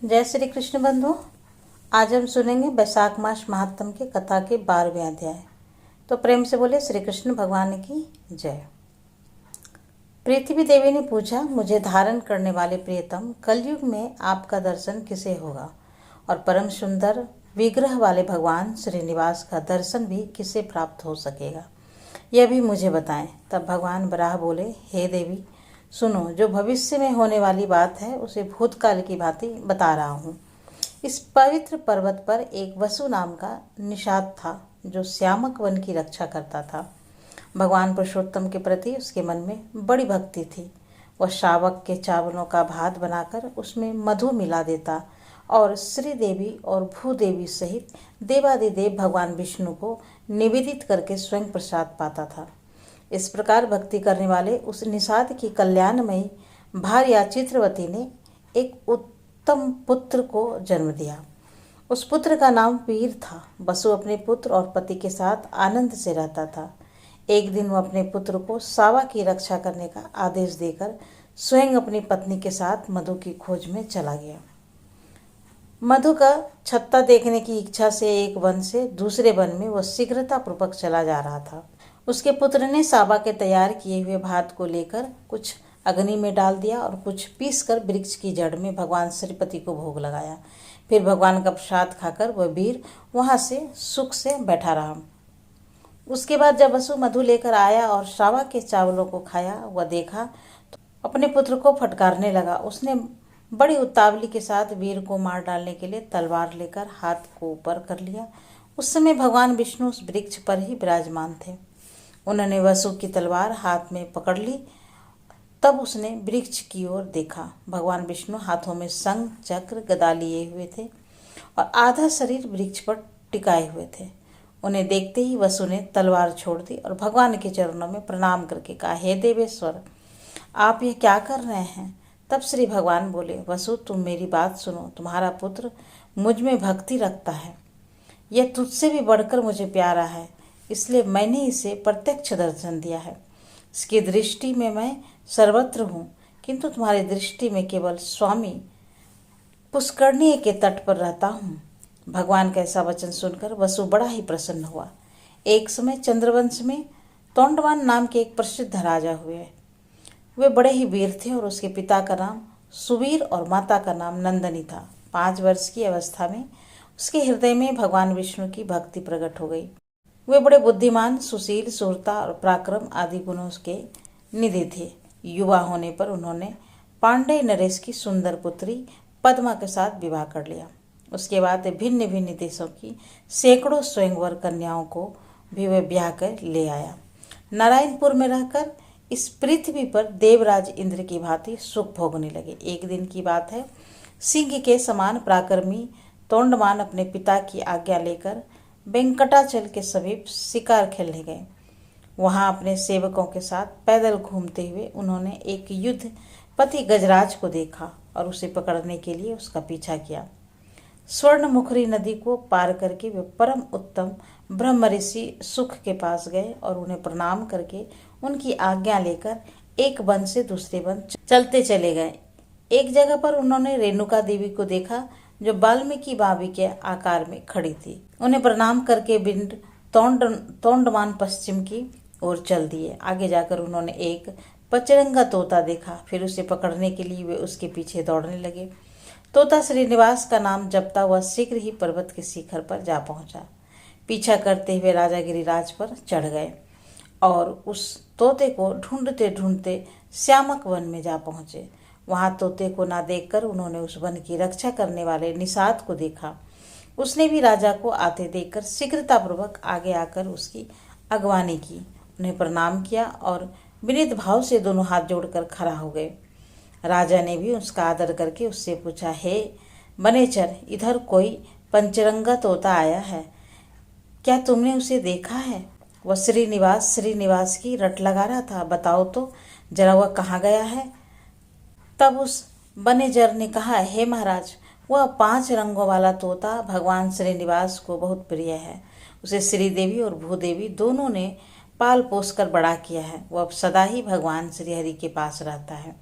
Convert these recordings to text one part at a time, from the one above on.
जय श्री कृष्ण बंधु। आज हम सुनेंगे वैशाख मास महात्म के कथा के 12वें अध्याय। तो प्रेम से बोले श्री कृष्ण भगवान की जय। पृथ्वी देवी ने पूछा, मुझे धारण करने वाले प्रियतम, कलयुग में आपका दर्शन किसे होगा और परम सुंदर विग्रह वाले भगवान श्रीनिवास का दर्शन भी किसे प्राप्त हो सकेगा, यह भी मुझे बताएं। तब भगवान बराह बोले, हे देवी सुनो, जो भविष्य में होने वाली बात है उसे भूतकाल की भांति बता रहा हूँ। इस पवित्र पर्वत पर एक वसु नाम का निषाद था जो श्यामक वन की रक्षा करता था। भगवान पुरुषोत्तम के प्रति उसके मन में बड़ी भक्ति थी। वह शावक के चावलों का भात बनाकर उसमें मधु मिला देता और श्री देवी और भूदेवी सहित देवादिदेव भगवान विष्णु को निवेदित करके स्वयं प्रसाद पाता था। इस प्रकार भक्ति करने वाले उस निषाद की कल्याणमयी भार्या चित्रवती ने एक उत्तम पुत्र को जन्म दिया। उस पुत्र का नाम वीर था। वसु अपने पुत्र और पति के साथ आनंद से रहता था। एक दिन वह अपने पुत्र को सावा की रक्षा करने का आदेश देकर स्वयं अपनी पत्नी के साथ मधु की खोज में चला गया। मधु का छत्ता देखने की इच्छा से एक वन से दूसरे वन में वह शीघ्रतापूर्वक चला जा रहा था। उसके पुत्र ने सावा के तैयार किए हुए भात को लेकर कुछ अग्नि में डाल दिया और कुछ पीसकर वृक्ष की जड़ में भगवान श्रीपति को भोग लगाया। फिर भगवान का प्रसाद खाकर वह वीर वहां से सुख से बैठा रहा। उसके बाद जब वसु मधु लेकर आया और सावा के चावलों को खाया, वह देखा तो अपने पुत्र को फटकारने लगा। उसने बड़ी उतावली के साथ वीर को मार डालने के लिए तलवार लेकर हाथ को ऊपर कर लिया। उस समय भगवान विष्णु उस वृक्ष पर ही विराजमान थे। उन्होंने वसु की तलवार हाथ में पकड़ ली। तब उसने वृक्ष की ओर देखा। भगवान विष्णु हाथों में शंख चक्र गदा लिए हुए थे और आधा शरीर वृक्ष पर टिकाए हुए थे। उन्हें देखते ही वसु ने तलवार छोड़ दी और भगवान के चरणों में प्रणाम करके कहा, हे देवेश्वर, आप यह क्या कर रहे हैं? तब श्री भगवान बोले, वसु तुम मेरी बात सुनो। तुम्हारा पुत्र मुझ में भक्ति रखता है। यह तुझसे भी बढ़कर मुझे प्यारा है, इसलिए मैंने इसे प्रत्यक्ष दर्शन दिया है। इसकी दृष्टि में मैं सर्वत्र हूँ, किंतु तुम्हारी दृष्टि में केवल स्वामी पुष्करणी के तट पर रहता हूँ। भगवान का ऐसा वचन सुनकर वसु बड़ा ही प्रसन्न हुआ। एक समय चंद्रवंश में तोंडवान नाम के एक प्रसिद्ध राजा हुए। वे बड़े ही वीर थे और उसके पिता का नाम सुवीर और माता का नाम नंदनी था। 5 वर्ष की अवस्था में उसके हृदय में भगवान विष्णु की भक्ति प्रकट हो गई। वे बड़े बुद्धिमान, सुशील, शूरता और पराक्रम आदि गुणों के निधि थे। युवा होने पर उन्होंने पांडेय नरेश की सुंदर पुत्री पद्मा के साथ विवाह कर लिया। उसके बाद भिन्न भिन्न देशों की सैकड़ों स्वयंवर कन्याओं को भी वे ब्याह कर ले आया। नारायणपुर में रहकर इस पृथ्वी पर देवराज इंद्र की भांति सुख भोगने लगे। एक दिन की बात है, सिंह के समान पराक्रमी तोंडमान अपने पिता की आज्ञा लेकर वेंकटाचल के समीप शिकार खेलने गए। वहां अपने सेवकों के साथ पैदल घूमते हुए उन्होंने एक युद्धपति गजराज को देखा और उसे पकड़ने के लिए उसका पीछा किया। स्वर्णमुखरी नदी को पार करके वे परम उत्तम ब्रह्म ऋषि सुख के पास गए और उन्हें प्रणाम करके उनकी आज्ञा लेकर एक वन से दूसरे वन चलते चले गए। एक जगह पर उन्होंने रेणुका देवी को देखा जो वाल्मीकि बावी के आकार में खड़ी थी। उन्हें प्रणाम करके बिंड तोंडमान पश्चिम की ओर चल दिए। आगे जाकर उन्होंने एक पचरंगा तोता देखा। फिर उसे पकड़ने के लिए वे उसके पीछे दौड़ने लगे। तोता श्रीनिवास का नाम जपता हुआ शीघ्र ही पर्वत के शिखर पर जा पहुंचा। पीछा करते हुए राजा गिरिराज पर चढ़ गए और उस तोते को ढूंढते ढूंढते श्यामक वन में जा पहुंचे। वहां तोते को ना देखकर उन्होंने उस वन की रक्षा करने वाले निषाद को देखा। उसने भी राजा को आते देखकर शीघ्रतापूर्वक आगे आकर उसकी अगवानी की, उन्हें प्रणाम किया और विनीत भाव से दोनों हाथ जोड़कर खड़ा हो गए। राजा ने भी उसका आदर करके उससे पूछा, हे बनेचर, इधर कोई पंचरंगा तोता आया है, क्या तुमने उसे देखा है? वह श्रीनिवास की रट लगा रहा था, बताओ तो जरा वह कहाँ गया है? तब उस बनेजर ने कहा, हे महाराज, वह 5 रंगों वाला तोता भगवान श्रीनिवास को बहुत प्रिय है। उसे श्रीदेवी और भूदेवी दोनों ने पाल पोस कर बड़ा किया है। वह अब सदा ही भगवान श्रीहरि के पास रहता है।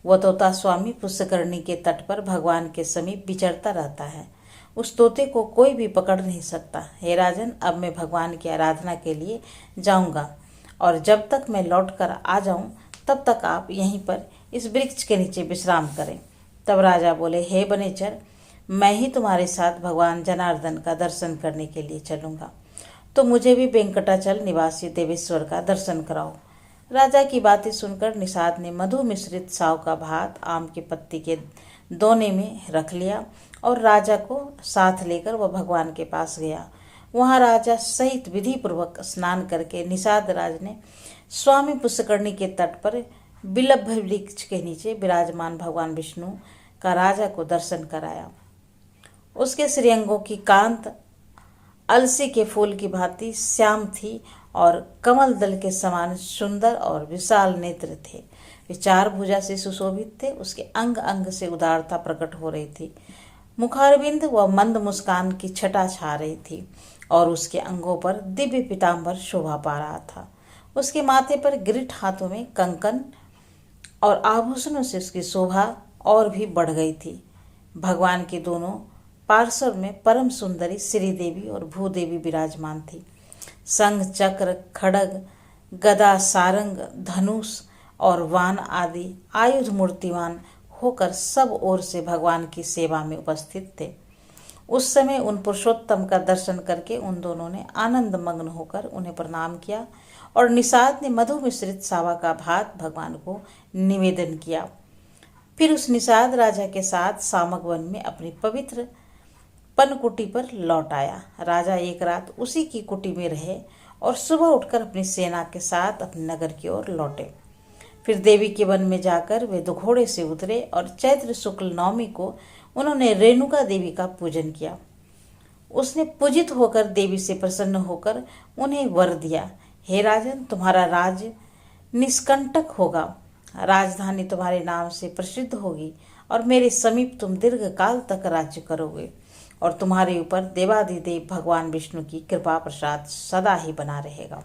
वह तोता स्वामी पुष्करणी के तट पर भगवान के समीप विचरता रहता है। उस तोते को कोई भी पकड़ नहीं सकता। हे राजन, अब मैं भगवान की आराधना के लिए जाऊंगा और जब तक मैं लौट कर आ जाऊं तब तक आप यहीं पर इस वृक्ष के नीचे विश्राम करें। तब राजा बोले, हे बनेचर, मैं ही तुम्हारे साथ भगवान जनार्दन का दर्शन करने के लिए चलूंगा, तो मुझे भी वेंकटाचल निवासी देवेश्वर का दर्शन कराओ। राजा की बातें सुनकर निषाद ने मधु मिश्रित साव का भात आम की पत्ती के दोने में रख लिया और राजा को साथ लेकर वह भगवान के पास गया। वहां राजा सहित विधि पूर्वक स्नान करके निषाद राज ने स्वामी पुष्करणी के तट पर बिल्व वृक्ष के नीचे विराजमान भगवान विष्णु का राजा को दर्शन कराया। उसके श्रीअंगों की कांत अलसी के फूल की भांति श्याम थी और कमल दल के समान सुंदर और विशाल नेत्र थे। वे 4 भुजा से सुशोभित थे। उसके अंग अंग से उदारता प्रकट हो रही थी। मुखारविंद व मंद मुस्कान की छटा छा रही थी और उसके अंगों पर दिव्य पीताम्बर शोभा पा रहा था। उसके माथे पर गिरठ, हाथों में कंकन और आभूषणों से उसकी शोभा और भी बढ़ गई थी। भगवान के दोनों पार्श्व में परम सुंदरी श्रीदेवी और भूदेवी विराजमान थी। संघ, चक्र, खड़ग, गदा, सारंग, धनुष और वान आदि आयुध मूर्तिमान होकर सब ओर से भगवान की सेवा में उपस्थित थे। उस समय उन पुरुषोत्तम का दर्शन करके उन दोनों ने आनंद मग्न होकर उन्हें प्रणाम किया और निषाद ने मधु मिश्रित सावा का भात भगवान को निवेदन किया। फिर उस निषाद राजा के साथ सामक वन में अपनी पवित्र पनकुटी पर लौट आया। राजा एक रात उसी की कुटी में रहे और सुबह उठकर अपनी सेना के साथ अपने नगर की ओर लौटे। फिर देवी के वन में जाकर वे घोड़े से उतरे और चैत्र शुक्ल नवमी को उन्होंने रेणुका देवी का पूजन किया। उसने पूजित होकर देवी से प्रसन्न होकर उन्हें वर दिया, हे राजन, तुम्हारा राज्य निष्कंटक होगा, राजधानी तुम्हारे नाम से प्रसिद्ध होगी और मेरे समीप तुम दीर्घ काल तक राज्य करोगे और तुम्हारे ऊपर देवाधिदेव भगवान विष्णु की कृपा प्रसाद सदा ही बना रहेगा।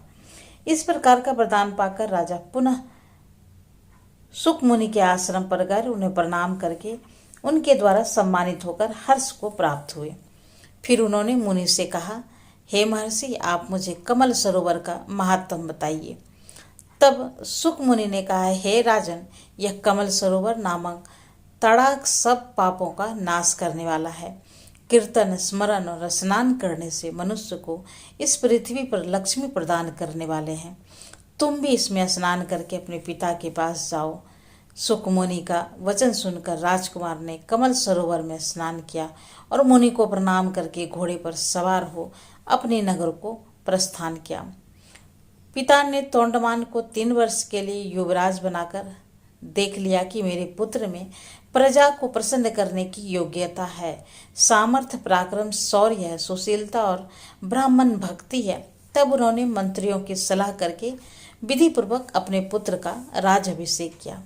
इस प्रकार का वरदान पाकर राजा पुनः सुख मुनि के आश्रम पर गए। उन्हें प्रणाम करके उनके द्वारा सम्मानित होकर हर्ष को प्राप्त हुए। फिर उन्होंने मुनि से कहा, हे महर्षि, आप मुझे कमल सरोवर का महात्म बताइए। तब सुख मुनि ने कहा, हे राजन, यह कमल सरोवर नामक तड़ाक सब पापों का नाश करने वाला है। कीर्तन, स्मरण और स्नान करने से मनुष्य को इस पृथ्वी पर लक्ष्मी प्रदान करने वाले हैं। तुम भी इसमें स्नान करके अपने पिता के पास जाओ। सुख मुनि का वचन सुनकर राजकुमार ने कमल सरोवर में स्नान किया और मुनि को प्रणाम करके घोड़े पर सवार हो अपने नगर को प्रस्थान किया। पिता ने तोंडमान को 3 वर्ष के लिए युवराज बनाकर देख लिया कि मेरे पुत्र में प्रजा को प्रसन्न करने की योग्यता है, सामर्थ्य, पराक्रम, शौर्य है, सुशीलता और ब्राह्मण भक्ति है। तब उन्होंने मंत्रियों की सलाह करके विधि पूर्वक अपने पुत्र का राजाभिषेक किया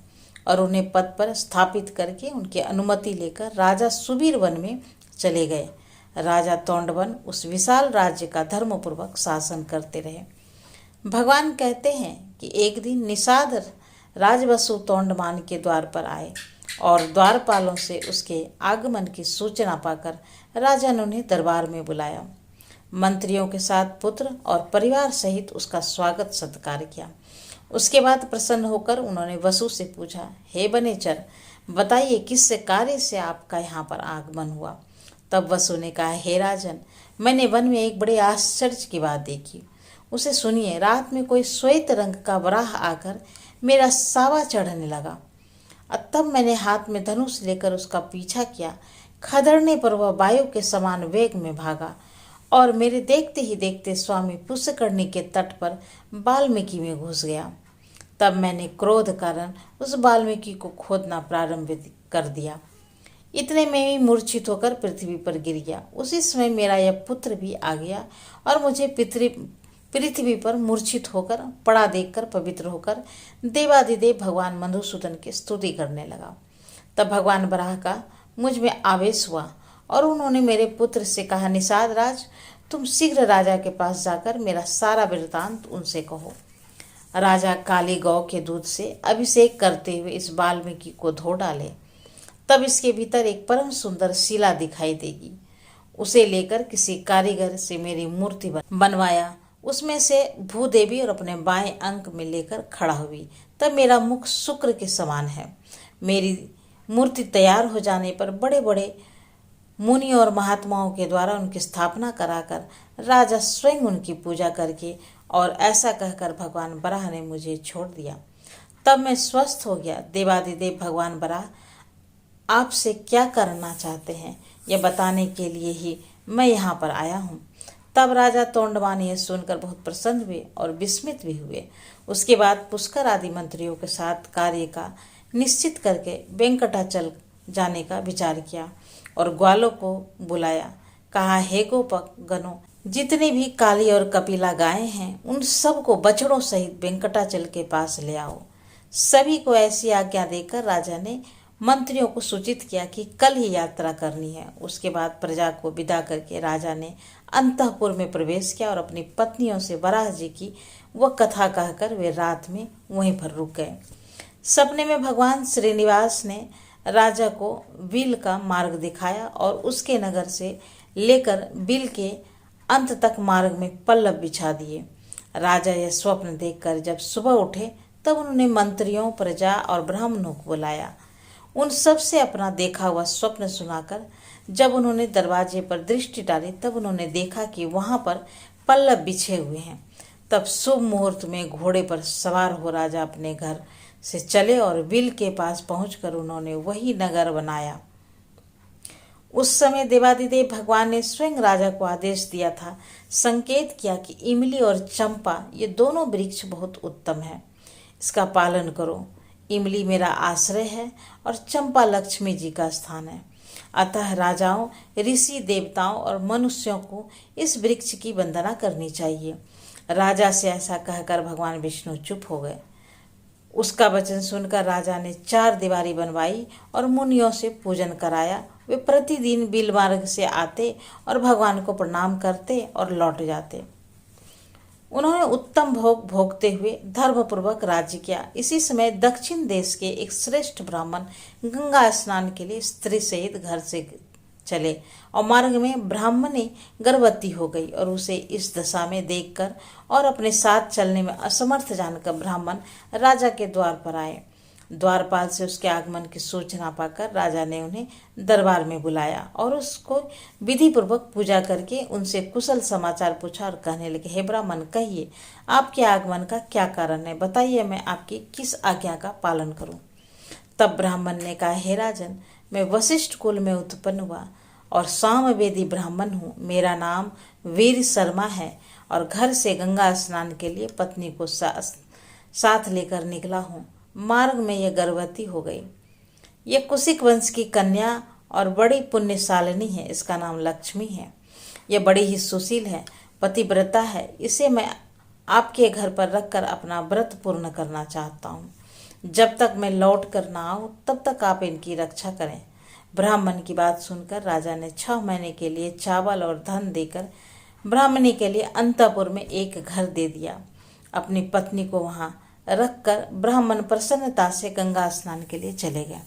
और उन्हें पद पर स्थापित करके उनकी अनुमति लेकर राजा सुबीर वन में चले गए। राजा तोंडवन उस विशाल राज्य का धर्मपूर्वक शासन करते रहे। भगवान कहते हैं कि एक दिन निषाद राजवसु तोंडमान के द्वार पर आए और द्वारपालों से उसके आगमन की सूचना पाकर राजा ने उन्हें दरबार में बुलाया। मंत्रियों के साथ पुत्र और परिवार सहित उसका स्वागत सत्कार किया। उसके बाद प्रसन्न होकर उन्होंने वसु से पूछा, हे बनेचर, बताइए किस कार्य से आपका यहाँ पर आगमन हुआ। तब वसु ने कहा, हे राजन, मैंने वन में एक बड़े आश्चर्य की बात देखी। उसे सुनिए। रात में कोई श्वेत रंग का वराह आकर मेरा सावा चढ़ने लगा। तब मैंने हाथ में धनुष लेकर उसका पीछा किया। खदड़ने पर वह वायु के समान वेग में भागा और मेरे देखते ही देखते स्वामी पुष्करणी के तट पर वाल्मीकि में घुस गया। तब मैंने क्रोध कारण उस वाल्मीकि को खोदना प्रारंभ कर दिया। इतने में ही मूर्छित होकर पृथ्वी पर गिर गया। उसी समय मेरा यह पुत्र भी आ गया और मुझे पृथ्वी पर मूर्छित होकर पड़ा देखकर पवित्र होकर देवाधिदेव भगवान मधुसूदन की स्तुति करने लगा। तब भगवान बराह का मुझ में आवेश हुआ और उन्होंने मेरे पुत्र से कहा, निषाद राज, तुम शीघ्र राजा के पास जाकर मेरा सारा वृत्तांत उनसे कहो। राजा काली गौ के दूध से अभिषेक करते हुए इस वाल्मीकि को धो डाले, तब इसके भीतर एक परम सुंदर शिला दिखाई देगी। उसे लेकर किसी कारीगर से मेरी मूर्ति बनवाया। उसमें से भूदेवी और अपने बाएं अंक में लेकर खड़ा हुई। तब मेरा मुख शुक्र के समान है। मेरी मूर्ति तैयार हो जाने पर बड़े बड़े मुनि और महात्माओं के द्वारा उनकी स्थापना कराकर राजा स्वयं उनकी पूजा करके और ऐसा कहकर भगवान बराह ने मुझे छोड़ दिया। तब मैं स्वस्थ हो गया। देवादिदेव भगवान बराह आपसे क्या करना चाहते हैं, यह बताने के लिए ही मैं यहाँ पर आया हूँ। तब राजा तोंडमान यह सुनकर बहुत प्रसन्न हुए और विस्मित भी हुए। उसके बाद पुष्कर आदि मंत्रियों के साथ कार्य का निश्चित करके वेंकटाचल जाने का विचार किया और ग्वालों को बुलाया। कहा, हे गोपक गणों, जितनी भी काली और कपिला गायें हैं उन सब को बछड़ों सहित वेंकटाचल के पास ले आओ। सभी को ऐसी आज्ञा देकर राजा ने मंत्रियों को सूचित किया कि कल ही यात्रा करनी है। उसके बाद प्रजा को विदा करके राजा ने अंतःपुर में प्रवेश किया और अपनी पत्नियों से वराह जी की वह कथा कहकर वे रात में वहीं पर रुक गए। सपने में भगवान श्रीनिवास ने राजा को बिल का मार्ग दिखाया और उसके नगर से लेकर बिल के अंत तक मार्ग में पल्लव बिछा दिए। राजा यह स्वप्न देखकर जब सुबह उठे तब उन्होंने मंत्रियों, प्रजा और ब्राह्मणों को बुलाया। उन सब से अपना देखा हुआ स्वप्न सुनाकर जब उन्होंने दरवाजे पर दृष्टि डाली तब उन्होंने देखा कि वहां पर पल्लव बिछे हुए हैं। तब शुभ मुहूर्त में घोड़े पर सवार हो राजा अपने घर से चले और बिल के पास पहुंचकर उन्होंने वही नगर बनाया। उस समय देवादिदेव भगवान ने स्वयं राजा को आदेश दिया था, संकेत किया कि इमली और चंपा ये दोनों वृक्ष बहुत उत्तम है, इसका पालन करो। इमली मेरा आश्रय है और चंपा लक्ष्मी जी का स्थान है। अतः राजाओं, ऋषि, देवताओं और मनुष्यों को इस वृक्ष की वंदना करनी चाहिए। राजा से ऐसा कहकर भगवान विष्णु चुप हो गए। उसका वचन सुनकर राजा ने 4 दीवारी बनवाई और मुनियों से पूजन कराया। वे प्रतिदिन बिल मार्ग से आते और भगवान को प्रणाम करते और लौट जाते। उन्होंने उत्तम भोग भोगते हुए धर्मपूर्वक राज्य किया। इसी समय दक्षिण देश के एक श्रेष्ठ ब्राह्मण गंगा स्नान के लिए स्त्री सहित घर से चले और मार्ग में ब्राह्मणी गर्भवती हो गई और उसे इस दशा में देखकर और अपने साथ चलने में असमर्थ जानकर ब्राह्मण राजा के द्वार पर आए। द्वारपाल से उसके आगमन की सूचना पाकर राजा ने उन्हें दरबार में बुलाया और उसको विधि पूर्वक पूजा करके उनसे कुशल समाचार पूछा और कहने लगे, हे ब्राह्मण, कहिए आपके आगमन का क्या कारण है, बताइए मैं आपकी किस आज्ञा का पालन करूं। तब ब्राह्मण ने कहा, हे राजन, मैं वशिष्ठ कुल में उत्पन्न हुआ और सामवेदी ब्राह्मण हूँ। मेरा नाम वीर शर्मा है और घर से गंगा स्नान के लिए पत्नी को साथ लेकर निकला हूँ। मार्ग में यह गर्भवती हो गई। यह कुशिक वंश की कन्या और बड़ी पुण्यशालिनी है। इसका नाम लक्ष्मी है। यह बड़ी ही सुशील है, पतिव्रता है। इसे मैं आपके घर पर रखकर अपना व्रत पूर्ण करना चाहता हूँ। जब तक मैं लौट कर ना आऊँ तब तक आप इनकी रक्षा करें। ब्राह्मण की बात सुनकर राजा ने 6 महीने के लिए चावल और धन देकर ब्राह्मणी के लिए अंतःपुर में एक घर दे दिया। अपनी पत्नी को वहां रखकर ब्राह्मण प्रसन्नता से गंगा स्नान के लिए चले गए।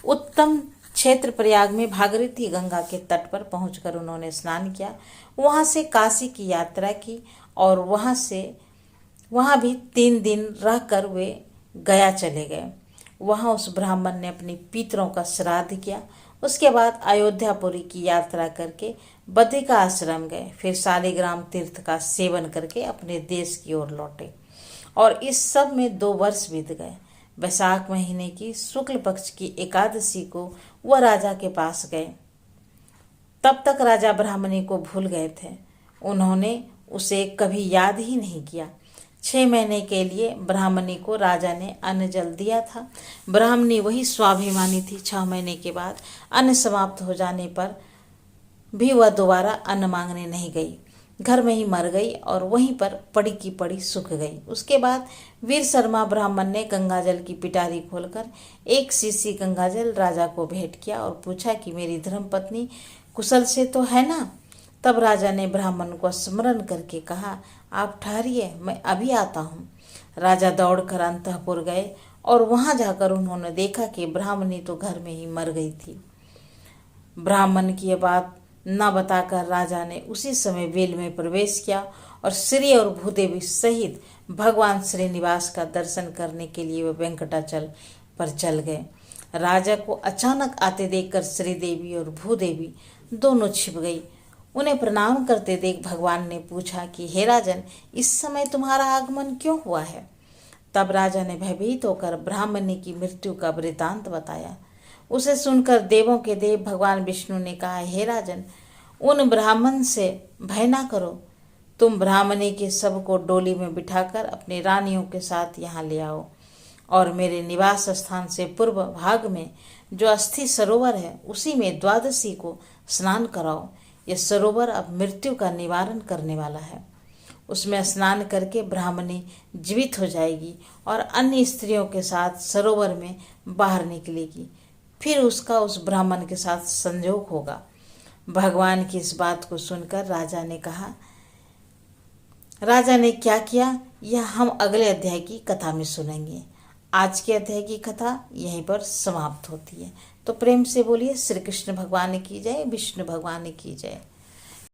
उत्तम क्षेत्र प्रयाग में भागीरथी गंगा के तट पर पहुंचकर उन्होंने स्नान किया। वहां से काशी की यात्रा की और वहां भी 3 दिन रहकर वे गया चले गए। वहां उस ब्राह्मण ने अपनी पितरों का श्राद्ध किया। उसके बाद अयोध्यापुरी की यात्रा करके बद्रिका आश्रम गए। फिर शालिग्राम तीर्थ का सेवन करके अपने देश की ओर लौटे और इस सब में 2 वर्ष बीत गए। वैशाख महीने की शुक्ल पक्ष की एकादशी को वह राजा के पास गए। तब तक राजा ब्राह्मणी को भूल गए थे। उन्होंने उसे कभी याद ही नहीं किया। 6 महीने के लिए ब्राह्मणी को राजा ने अन्न जल दिया था। ब्राह्मणी वही स्वाभिमानी थी। 6 महीने के बाद अन्न समाप्त हो जाने पर भी वह दोबारा अन्न मांगने नहीं गई। घर में ही मर गई और वहीं पर पड़ी की पड़ी सूख गई। उसके बाद वीर शर्मा ब्राह्मण ने गंगाजल की पिटारी खोलकर 1 शीशी गंगाजल राजा को भेंट किया और पूछा कि मेरी धर्मपत्नी कुशल से तो है ना। तब राजा ने ब्राह्मण को स्मरण करके कहा, आप ठहरिए, मैं अभी आता हूँ। राजा दौड़कर अंतःपुर गए और वहां जाकर उन्होंने देखा कि ब्राह्मणी तो घर में ही मर गई थी। ब्राह्मण की यह बात न बताकर राजा ने उसी समय वेल में प्रवेश किया और श्री और भूदेवी सहित भगवान श्रीनिवास का दर्शन करने के लिए वे वेंकटाचल पर चल गए। राजा को अचानक आते देखकर श्रीदेवी और भूदेवी दोनों छिप गई। उन्हें प्रणाम करते देख भगवान ने पूछा कि हे राजन, इस समय तुम्हारा आगमन क्यों हुआ है? तब राजा ने भयभीत होकर ब्राह्मणी की मृत्यु का वृतांत बताया। उसे सुनकर देवों के देव भगवान विष्णु ने कहा, हे राजन, उन ब्राह्मण से भय ना करो। तुम ब्राह्मणी के शव को डोली में बिठाकर अपनी रानियों के साथ यहाँ ले आओ और मेरे निवास स्थान से पूर्व भाग में जो अस्थि सरोवर है उसी में द्वादशी को स्नान कराओ। यह सरोवर अब मृत्यु का निवारण करने वाला है। उसमें स्नान करके ब्राह्मणी जीवित हो जाएगी और अन्य स्त्रियों के साथ सरोवर में बाहर निकलेगी। फिर उसका उस ब्राह्मण के साथ संयोग होगा। भगवान की इस बात को सुनकर राजा ने क्या किया, यह हम अगले अध्याय की कथा में सुनेंगे। आज के अध्याय की कथा यहीं पर समाप्त होती है। तो प्रेम से बोलिए श्री कृष्ण भगवान की जय, विष्णु भगवान की जय।